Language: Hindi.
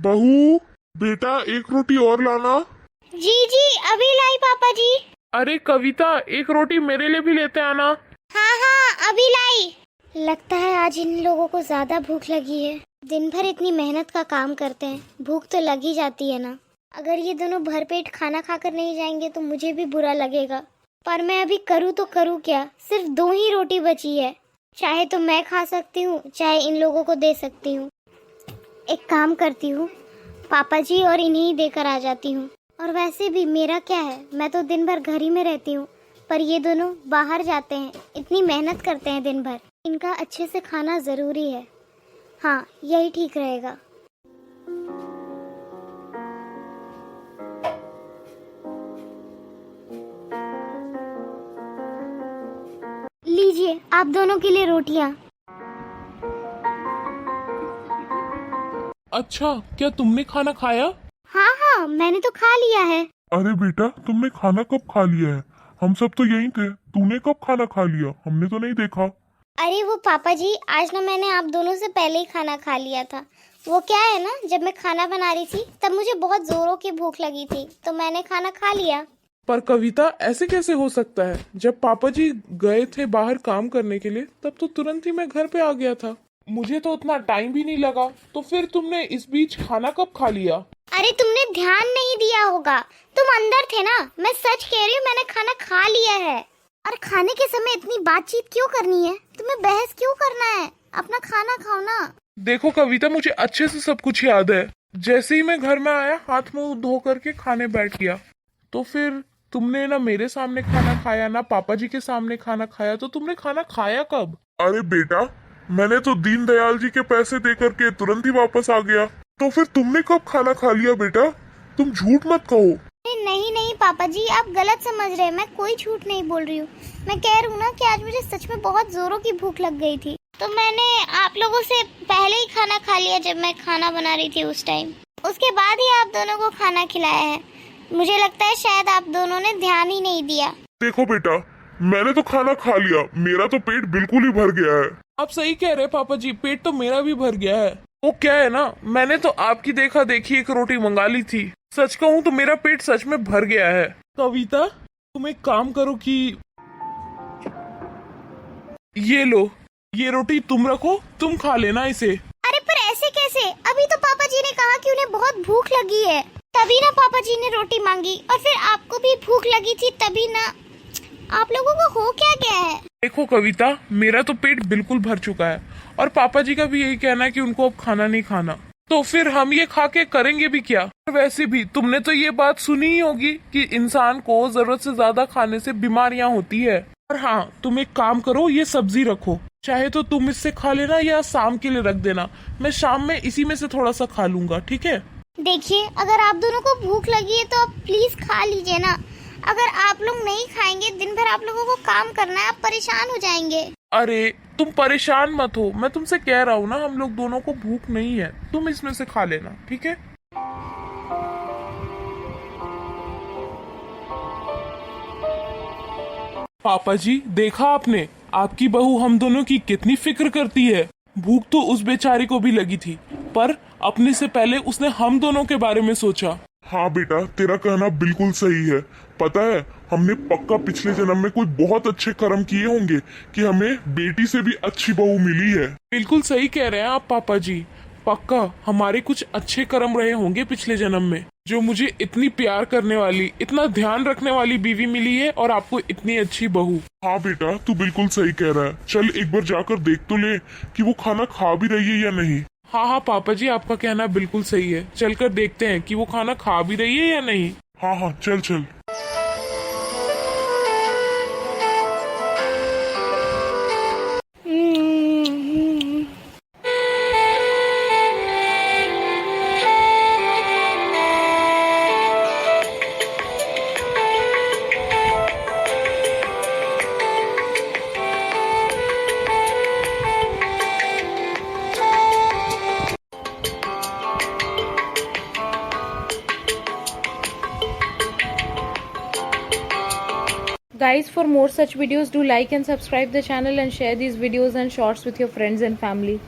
बहू, बेटा एक रोटी और लाना। जी जी अभी लाई पापा जी। अरे कविता, एक रोटी मेरे लिए भी लेते आना। हाँ हाँ अभी लाई। लगता है आज इन लोगों को ज्यादा भूख लगी है। दिन भर इतनी मेहनत का काम करते हैं, भूख तो लग ही जाती है ना। अगर ये दोनों भरपेट खाना खाकर नहीं जाएंगे तो मुझे भी बुरा लगेगा। पर मैं अभी करूँ तो करूँ क्या, सिर्फ 2 ही रोटी बची है। चाहे तो मैं खा सकती हूँ, चाहे इन लोगों को दे सकती हूँ। एक काम करती हूँ, पापा जी और इन्हें ही देकर आ जाती हूँ। और वैसे भी मेरा क्या है, मैं तो दिन भर घर ही में रहती हूँ। पर ये दोनों बाहर जाते हैं, इतनी मेहनत करते हैं दिन भर, इनका अच्छे से खाना ज़रूरी है। हाँ यही ठीक रहेगा। लीजिए आप दोनों के लिए रोटियाँ। अच्छा, क्या तुमने खाना खाया? हाँ हाँ मैंने तो खा लिया है। अरे बेटा, तुमने खाना कब खा लिया है? हम सब तो यहीं थे। तूने कब खाना खा लिया? हमने तो नहीं देखा। अरे वो पापा जी, आज ना मैंने आप दोनों से पहले ही खाना खा लिया था। वो क्या है ना, जब मैं खाना बना रही थी तब मुझे बहुत जोरों की भूख लगी थी, तो मैंने खाना खा लिया। पर कविता, ऐसे कैसे हो सकता है? जब पापा जी गए थे बाहर काम करने के लिए तब तो तुरंत ही मैं घर पे आ गया था। मुझे तो उतना टाइम भी नहीं लगा। तो फिर तुमने इस बीच खाना कब खा लिया? अरे तुमने ध्यान नहीं दिया होगा, तुम अंदर थे ना। मैं सच कह रही हूँ, मैंने खाना खा लिया है। और खाने के समय इतनी बातचीत क्यों करनी है? तुम्हें बहस क्यों करना है? अपना खाना खाओ ना। देखो कविता, मुझे अच्छे से सब कुछ याद है। जैसे ही मैं घर में आया, हाथ मुंह धो करके खाने बैठ गया। तो फिर तुमने ना मेरे सामने खाना खाया, ना पापा जी के सामने खाना खाया। तो तुमने खाना खाया कब? अरे बेटा, मैंने तो दीनदयाल जी के पैसे दे करके तुरंत ही वापस आ गया। तो फिर तुमने कब खाना खा लिया बेटा? तुम झूठ मत कहो। नहीं नहीं पापा जी, आप गलत समझ रहे हैं। मैं कोई झूठ नहीं बोल रही हूँ। मैं कह रही हूँ ना कि आज मुझे सच में बहुत जोरों की भूख लग गई थी, तो मैंने आप लोगों से पहले ही खाना खा लिया जब मैं खाना बना रही थी उस टाइम। उसके बाद ही आप दोनों को खाना खिलाया है। मुझे लगता है शायद आप दोनों ने ध्यान ही नहीं दिया। देखो बेटा, मैंने तो खाना खा लिया। मेरा तो पेट बिल्कुल ही भर गया है। आप सही कह रहे पापा जी, पेट तो मेरा भी भर गया है। वो क्या है ना, मैंने तो आपकी देखा देखी एक रोटी मंगा ली थी। सच कहूँ तो मेरा पेट सच में भर गया है। कविता, तुम एक काम करो कि ये लो, ये रोटी तुम रखो, तुम खा लेना इसे। अरे पर ऐसे कैसे? अभी तो पापा जी ने कहा कि उन्हें बहुत भूख लगी है, तभी ना पापा जी ने रोटी मांगी। और फिर आपको भी भूख लगी थी तभी ना। आप लोगों को हो क्या गया है? देखो कविता, मेरा तो पेट बिल्कुल भर चुका है और पापा जी का भी यही कहना है कि उनको अब खाना नहीं खाना। तो फिर हम ये खा के करेंगे भी क्या? और वैसे भी तुमने तो ये बात सुनी ही होगी कि इंसान को जरूरत से ज्यादा खाने से बीमारियां होती है। और हाँ, तुम एक काम करो, ये सब्जी रखो। चाहे तो तुम इससे खा लेना या शाम के लिए रख देना। मैं शाम में इसी में से थोड़ा सा खा लूंगा, ठीक है? देखिए, अगर आप दोनों को भूख लगी है तो आप प्लीज खा लीजिए ना। अगर आप लोग नहीं खाएंगे, दिन भर आप लोगों को काम करना है, आप परेशान हो जाएंगे। अरे तुम परेशान मत हो, मैं तुमसे कह रहा हूँ ना, हम लोग दोनों को भूख नहीं है। तुम इसमें से खा लेना, ठीक है? पापा जी, देखा आपने, आपकी बहू हम दोनों की कितनी फिक्र करती है। भूख तो उस बेचारी को भी लगी थी, पर अपने से पहले उसने हम दोनों के बारे में सोचा। हाँ बेटा, तेरा कहना बिल्कुल सही है। पता है, हमने पक्का पिछले जन्म में कोई बहुत अच्छे कर्म किए होंगे कि हमें बेटी से भी अच्छी बहू मिली है। बिल्कुल सही कह रहे हैं आप पापा जी। पक्का हमारे कुछ अच्छे कर्म रहे होंगे पिछले जन्म में, जो मुझे इतनी प्यार करने वाली, इतना ध्यान रखने वाली बीवी मिली है और आपको इतनी अच्छी बहू। हाँ बेटा, तू बिल्कुल सही कह रहा है। चल एक बार जाकर देख तो ले कि वो खाना खा भी रही है या नहीं। हाँ हाँ पापा जी, आपका कहना बिल्कुल सही है। चलकर देखते हैं कि वो खाना खा भी रही है या नहीं। हाँ हाँ, चल चल। Guys, for more such videos, do like and subscribe the channel and share these videos and shorts with your friends and family.